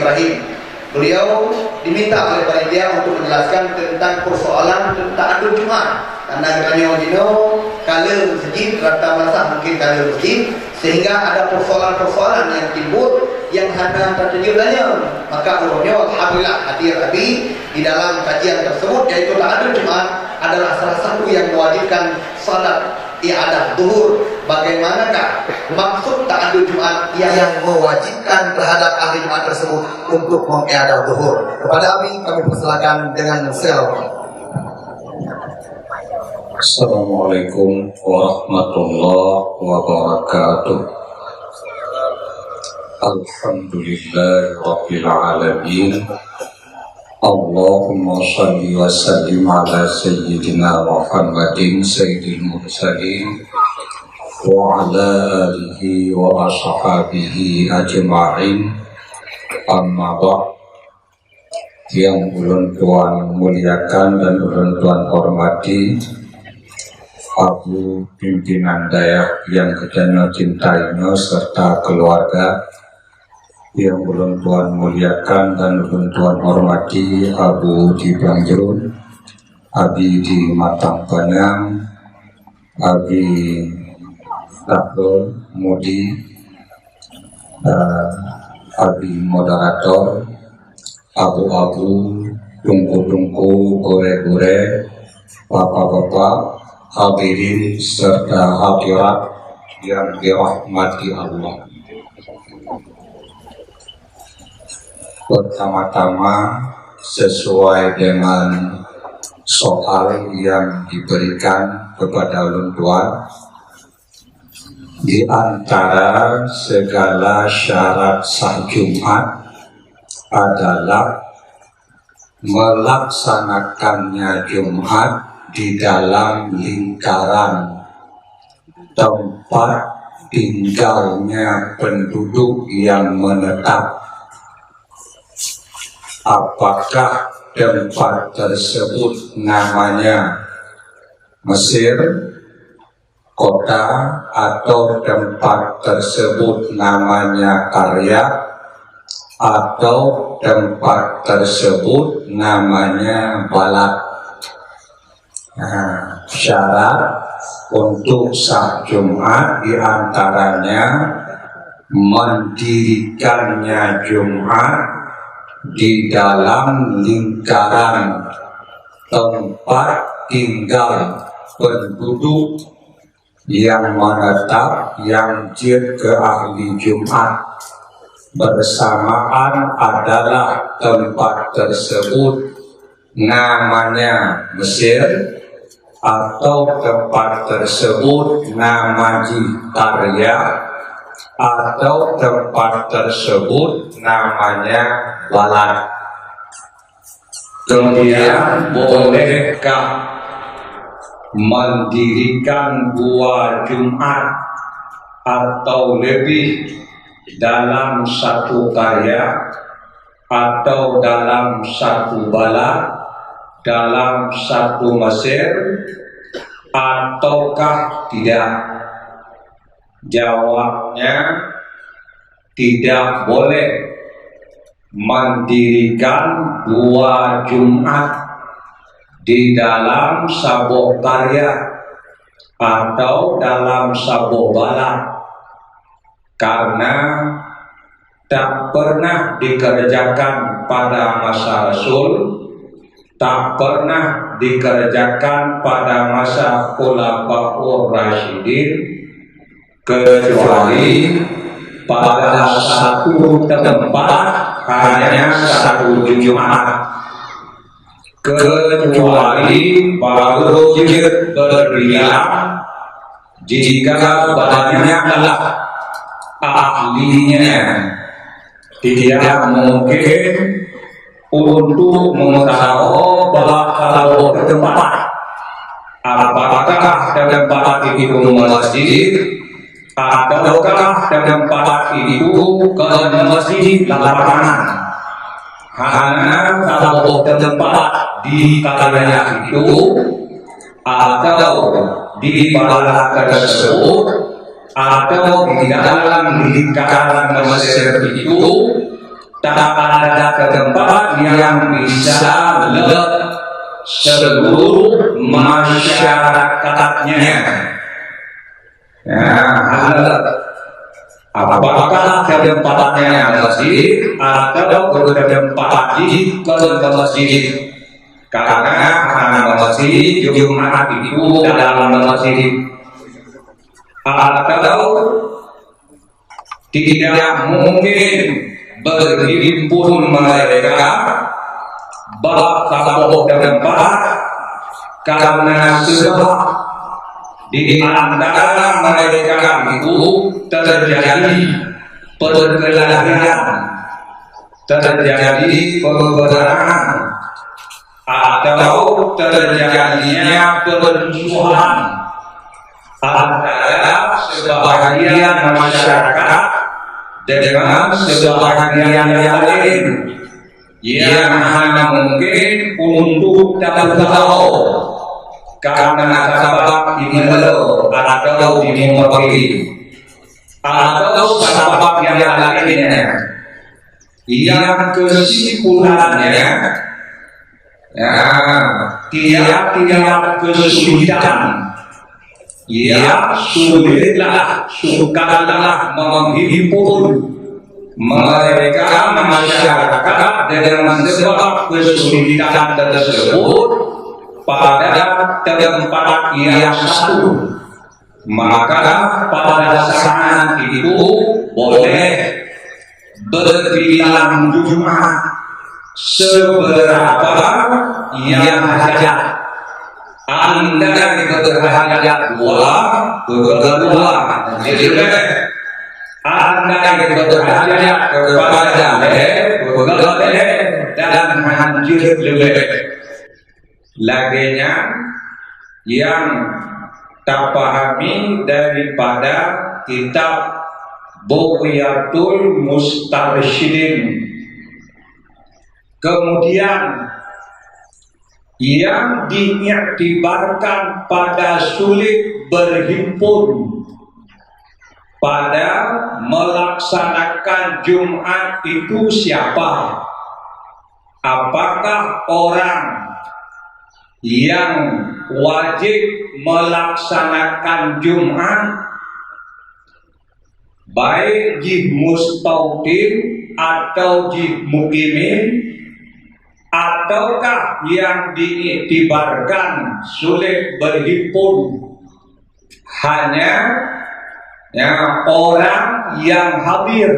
Ibrahim. Beliau diminta oleh panitia untuk menjelaskan tentang persoalan tentang adul Jumat. Karena katanya Ojino kala masjid rata masa mungkin kala masjid, sehingga ada persoalan-persoalan yang timbul yang hanya terjadinya. Maka urutnya alhamdulillah hadir Abi di dalam kajian tersebut, yaitu adul Jumat adalah salah satu yang mewajibkan salat i'adah zuhur. Bagaimanakah maksud ta'adul Jumat yang mewajibkan terhadap ahli Jumat tersebut untuk mengiadah zuhur? Kepada Abi kami persilakan dengan selawat. Assalamualaikum warahmatullahi wabarakatuh. Alhamdulillahirabbil alamin. Allahumma shalli wa sallim ala sayyidina Muhammadin sayyidil mursalin wa ala alihi wa ashabihi ajma'in. Amma ba'd. Yang ulun tuan muliakan dan ulun tuan hormati, Abu pimpinan dayak yang kedana cintainya serta keluarga, yang ulun tuan muliakan dan ulun tuan hormati, Abu di Bangjurun, Abi di Matang Penang, Abi Rasul Mudi, Abi moderator, abu-abu, tungku-tungku, gore-gore, bapak-bapak, hadirin serta hadirat yang dirahmati Allah. Pertama-tama, sesuai dengan soal yang diberikan kepada ulun tuan, di antara segala syarat sah Jumat adalah melaksanakannya Jumat di dalam lingkaran tempat tinggalnya penduduk yang menetap. Apakah tempat tersebut namanya Mesir, kota, atau tempat tersebut namanya Karya, atau tempat tersebut namanya balad. Syarat untuk sah Jumat diantaranya mendirikannya Jumat di dalam lingkaran tempat tinggal penduduk yang menetap yang jid ke ahli Jumat. Bersamaan adalah tempat tersebut namanya Mesir, atau tempat tersebut nama Karya, atau tempat tersebut namanya balad. Kemudian bolehkah mendirikan 2 Jumat atau lebih dalam satu karya, atau dalam satu balad, dalam satu Mesir, ataukah tidak? Jawabnya, tidak boleh mendirikan 2 Jumat di dalam sabuh karya atau dalam sabuh balad, karena tak pernah dikerjakan pada masa Rasul, tak pernah dikerjakan pada masa Khulafaur Rasyidin, kecuali pada satu tempat hanya 1 Jumat, kecuali baru berbilang jika banyaklah ahlinya. Tidak mungkin untuk mengetahui bahwa kalau tempat apakah tempat itu masjid ataukah tempat itu ke masjid lapangan. Hanya kalau tempat di karya itu atau di balad tersebut atau di dalam lingkaran Mesir itu tak ada tempat yang bisa melihat seluruh masyarakatnya. Ya, apakah tempatnya masjid atau tempat di masjid? Karena masjid Jumat itu dalam masjid, atau tidak mungkin berhimpun mereka satu tempat karena sebab di antara mereka itu terjadi perkelahian, terjadi peperangan, atau terjadinya permusuhan antara sebagian masyarakat dengan sebagian yang lain yang hanya mungkin untuk tahu karena sebab dimelo atau dimurki atau sebab yang lainnya, yang kesimpulannya ya tiap-tiap kesulitan ya sulitlah sukarlah menghibur mereka masyarakat dengan sebab kesulitan tersebut pada tempat yang satu. Maka pada saat itu boleh berbilang Jumat seberapa yang hajat. Anda berhajat dua, jadi Anda berhajat kepada dan hancur lebih. Laginya yang tak pahami daripada kitab Bughyatul Mustarsyidin. Kemudian yang diiktibarkan pada sulit berhimpun pada melaksanakan Jumat itu siapa? Apakah orang yang wajib melaksanakan Jumat baik di mustautin atau di mukimin, ataukah yang diiktibarkan sulit berhimpun hanya orang yang hadir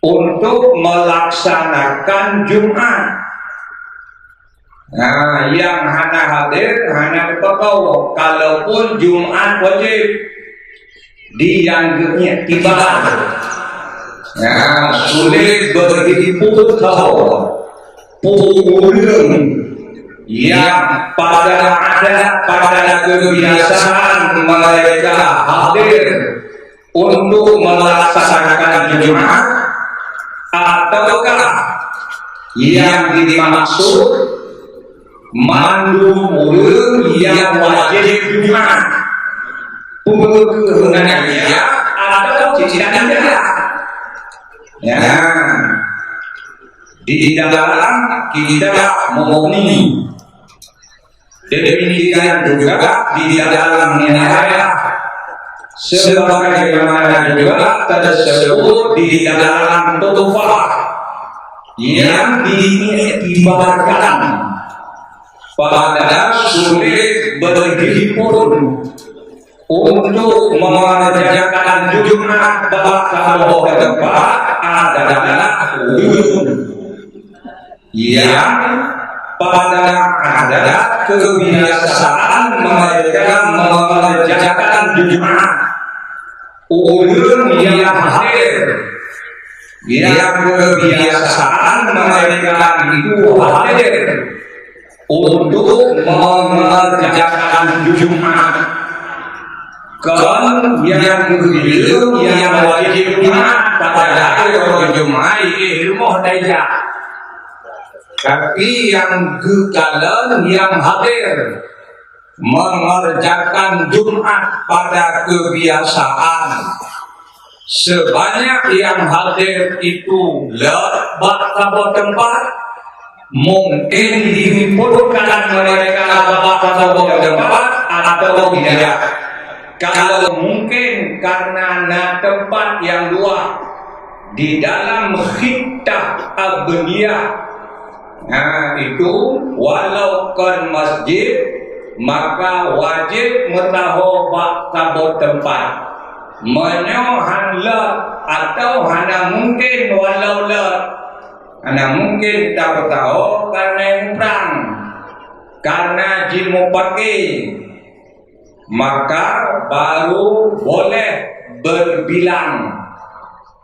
untuk melaksanakan Jumat? Nah, yang hanya hadir hanya tahu kalaupun Jumat wajib dianggapnya tiba. Nah, sulit berhimpun tahu pulung yang pada kebiasaan mereka hadir untuk melaksanakan Jumat, ataukah yang dimaksud mandu ulun yang wajib Jumat penggunanya atau tidak ya. Di dalam kita memahami demikian juga di dalam nilai sebagaimana juga tersebut di dalam tutufah yang diiktibarkan pada sulit berhimpun untuk mengerjakan Jumat kalau ke tempat adalah yang pada ada kebiasaan mereka mengerjakan Jumat. Ulun yang hadir yang kebiasaan mereka itu hadir untuk mengerjakan Jumat. Kan yang belum yang wajib Jumat pada hari Jumat ilmu daya. Tapi yang kekalian yang hadir mengerjakan Jumat pada kebiasaan sebanyak yang hadir itu lebat tabur tempat, mungkin dihimpunkan mereka lebat tabur tempat atau tidak. Kalau mungkin karena tempat yang luas di dalam khitah abdiyah, nah itu walau kan masjid, maka wajib mutaho bak tabur tempat. Menyohan let atau hana mungkin walau let, hana mungkin tak tahu karena yang perang, karena jimu pakai, maka baru boleh berbilang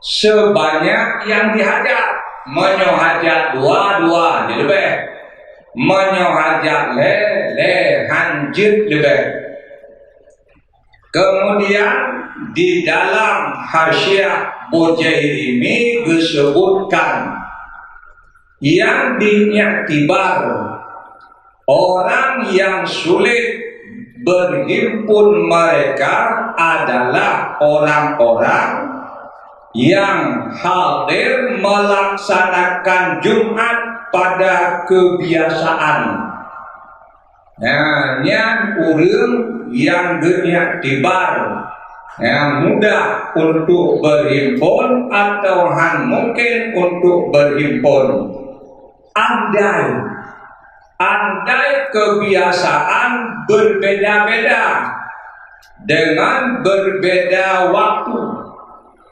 sebanyak yang dihajat. Menyohajat dua-dua lebih, menyohajat le hanjit lebih. Kemudian di dalam hasyiah Bujairimi disebutkan yang diiktibar orang yang sulit berhimpun mereka adalah orang-orang yang hadir melaksanakan Jumat pada kebiasaan. Nah, yang urang yang diiktibar yang mudah untuk berhimpun atau mungkin untuk berhimpun. Andai kebiasaan berbeda-beda dengan berbeda waktu.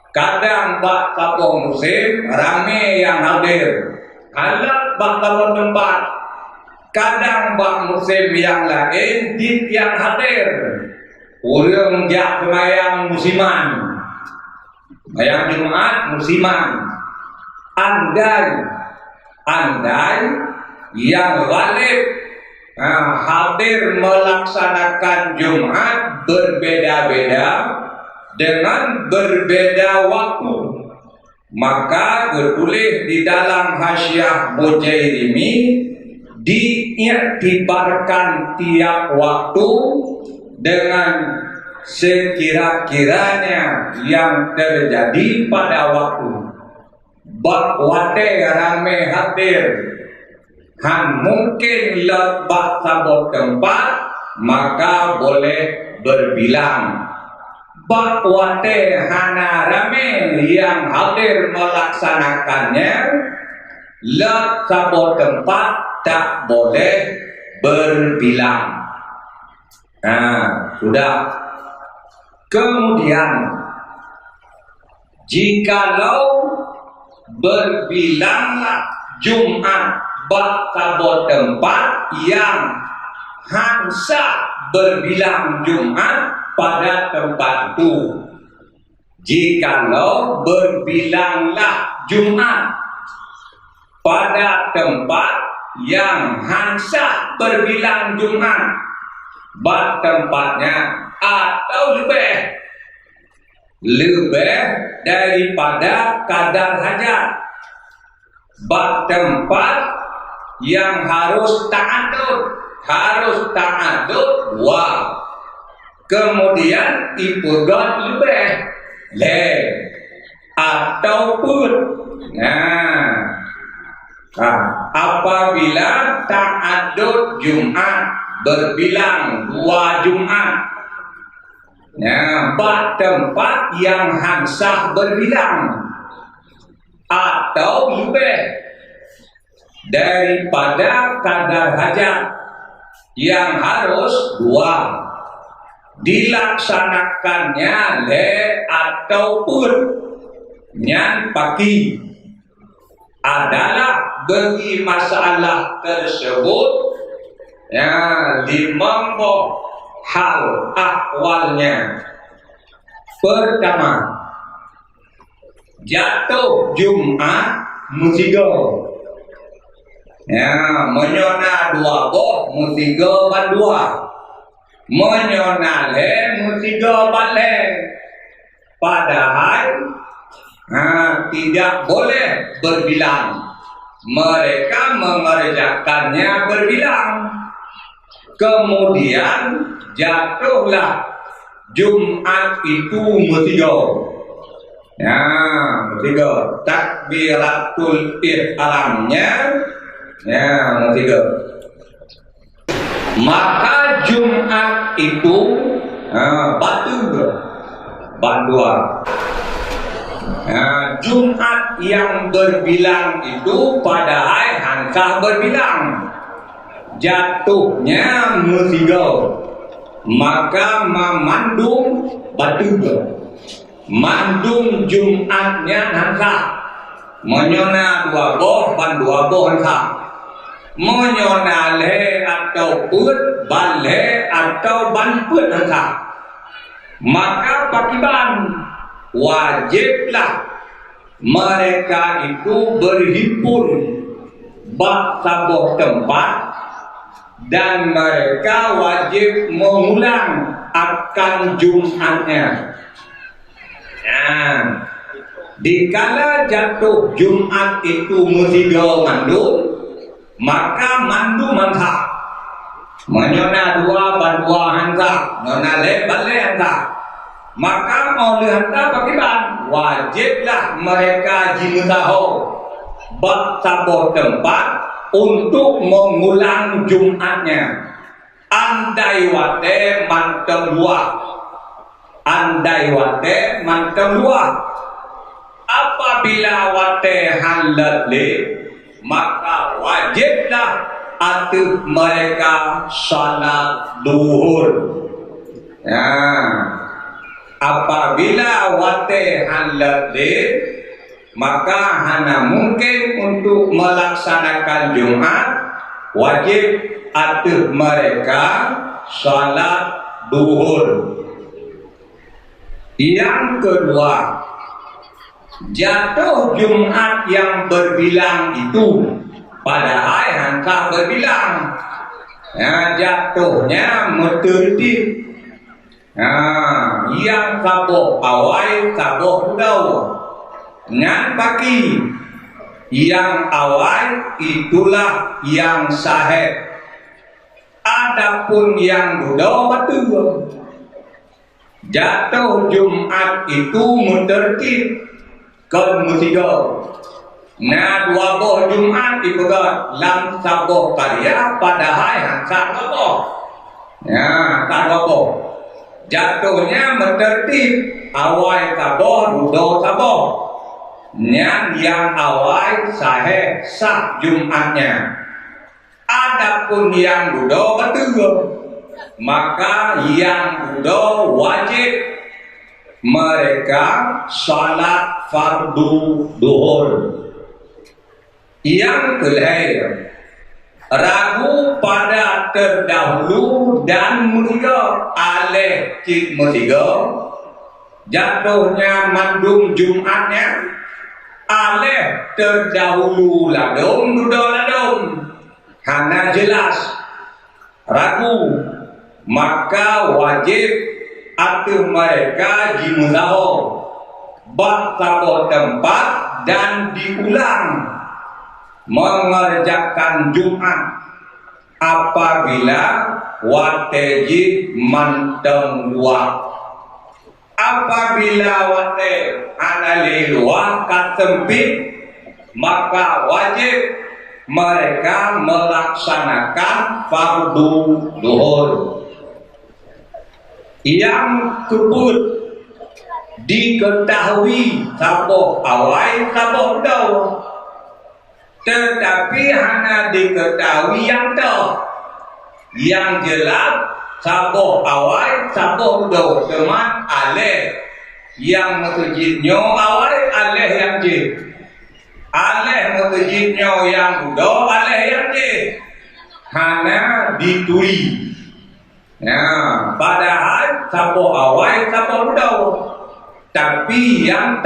Kadang bak kapung musim ramai yang hadir, halak bak kapung tempat. Kadang bak musim yang lain dit yang hadir. Urang jak semayang musiman, semayang Jumat musiman. Andai yang ghalib hadir melaksanakan Jumat berbeda-beda dengan berbeda waktu, maka tertulis di dalam hasyiah Bujairimi diiktibarkan tiap waktu dengan sekira-kiranya yang terjadi pada waktu. Bak wate rame hadir, mungkin lebat tabur tempat, maka boleh berbilang. Bak wate hana rame yang hadir melaksanakannya, lebat tabur tempat tak boleh berbilang. Nah, sudah. Kemudian jikalau berbilanglah Jumat bak tabur tempat yang hansa berbilang Jumat pada tempat itu. Jikalau berbilanglah Jumat pada tempat yang hansa berbilang Jumat bak tempatnya atau lebih daripada kadar hajat, bak tempat yang harus ta'adud dua, kemudian ibadat lebih ataupun apabila ta'adud Jumat berbilang dua Jumat, bak tempat yang hansah berbilang atau lebih daripada kadar hajat yang harus dua, dilaksanakannya ataupun yang pagi adalah bagi masalah tersebut dimampu hal akwalnya. Pertama, jatuh Jumat musigo, menyona dua boh musigo bandua, menyona musigo bale. Padahal tidak boleh berbilang, mereka mengerjakannya berbilang. Kemudian jatuhlah Jumat itu musigo. Ya, ketiga takbiratul ihramnya. Ya, ketiga. Maka Jumat itu Bandua. Jumat yang berbilang itu pada hari Hankah berbilang jatuhnya musiga, maka memandung batu mandung Jumatnya Hankah menyona dua boh ban dua boh Hankah menyona le atau put bale atau ban put Hankah, maka pakiban wajiblah mereka itu berhimpun bak sabuh tempat dan mereka wajib mengulang akan Jumatnya. Nah, dikala jatuh Jumat itu musiga mandum, maka mandum Hankah menyona dua bandua Hankah nyona le bale Hankah, maka oleh Hankah pakiban wajiblah mereka jimusaho bak sabuh tempat untuk mengulang Jumatnya. Andai wate manteng luah, apabila wate halat le, maka wajiblah atuh mereka salat duhur. Ya, apabila wate halat le, maka hanya mungkin untuk melaksanakan Jumat wajib atuh mereka salat duhur. Yang kedua, jatuh Jumat yang berbilang itu pada hari Hankah berbilang, ya, jatuhnya metertib. Yang sabuh awal sabuh dau ngan pagi, yang awal itulah yang sahih. Adapun yang dudau batu jatuh Jumat itu metertib ke musiga. Nah, dua boh Jumat itu lam sabuh karya pada hari Hankah sabuh. Ya, sabuh jatuhnya metertib awal sabuh dudau sabuh. Yang awal sahih sah Jumatnya. Adapun yang duduk betul, maka yang duduk wajib mereka salat fardu duhur. Yang kelima, ragu pada terdahulu dan musiga aleh cik musiga jatuhnya mandung Jumatnya aleh terdahulu ladung duduk ladung hanya jelas ragu, maka wajib atuh mereka jimusaho bak sabuh tempat dan diulang mengerjakan Jumat apabila watejid manteng luar. Apabila wate anali luar kasempit, maka wajib mereka melaksanakan fardu duhur. Yang kebut diketahui sabuh awal sabuh dau, tetapi hanya diketahui yang dau. Yang jelas sabuh awal sabuh dau teman aleh yang masjidnya awal aleh yang je. Aleh masjidnya yang duduk aleh yang je hanya dituri. Nah, padahal sabuh awal sabuh duduk, tapi yang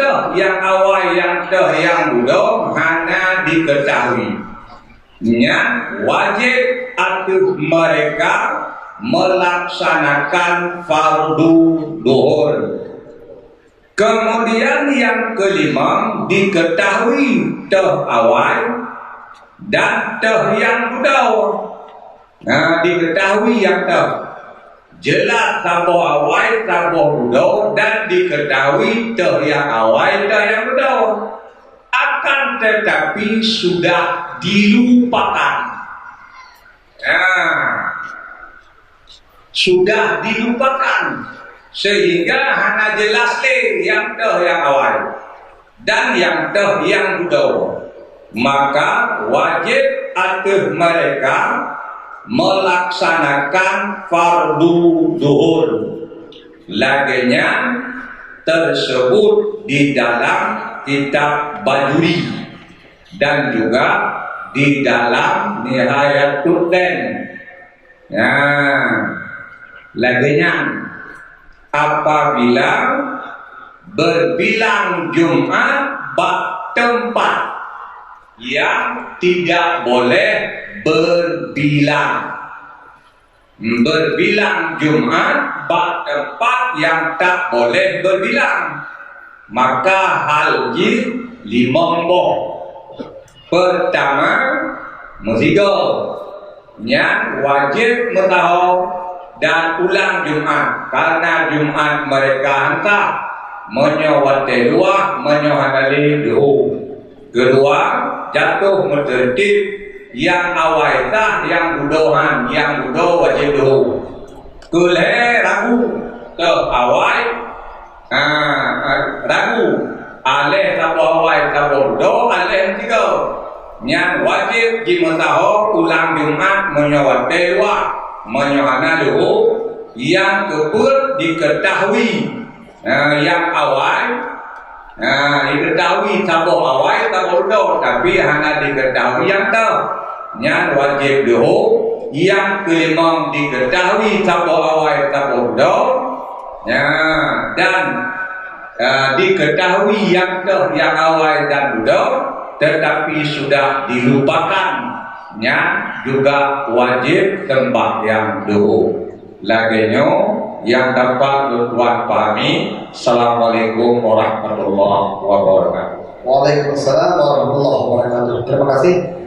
awal yang duduk hanya diketahui. Wajib atuh mereka melaksanakan fardu duhur. Kemudian yang kelima, diketahui awal dan yang duduk. Nah, diketahui yang jelas sabo awai sabo budo dan diketahui teh yang awai teh yang budo, akan tetapi sudah dilupakan. Sudah dilupakan sehingga hanya jelas le yang teh yang awal dan yang teh yang budo, maka wajib atas mereka melaksanakan fardu zuhur laginya tersebut di dalam kitab Bajuri dan juga di dalam Nihayatul Den. Laginya apabila berbilang Jumat bak tempat yang tidak boleh berbilang Jumat bak tempat yang tak boleh berbilang, maka hal ji limombo. Pertama musigo yang wajib mentahu dan ulang Jumat karena Jumat mereka hantar menyawate dua menyawadali duhu. Kedua jatuh tertib yang awaitah yang budohan yang budo wajib duhu. Kule ragu ke awai ragu aleh sabo awai sabo budo aleh tiga yang wajib dimentahu ulang Jumat menyawate dua menyahana dulu yang kepul diketahui yang awal diketahui sabo awal sabo do tapi hanya diketahui yang tahu yang wajib dulu yang kelima diketahui sabo awal sabo do dan diketahui yang tahu yang awal dan do tetapi sudah dilupakan juga wajib sembahyang dulu. Laginya yang dapat tuan pahami. Assalamualaikum warahmatullahi wabarakatuh. Waalaikumsalam warahmatullahi wabarakatuh. Terima kasih.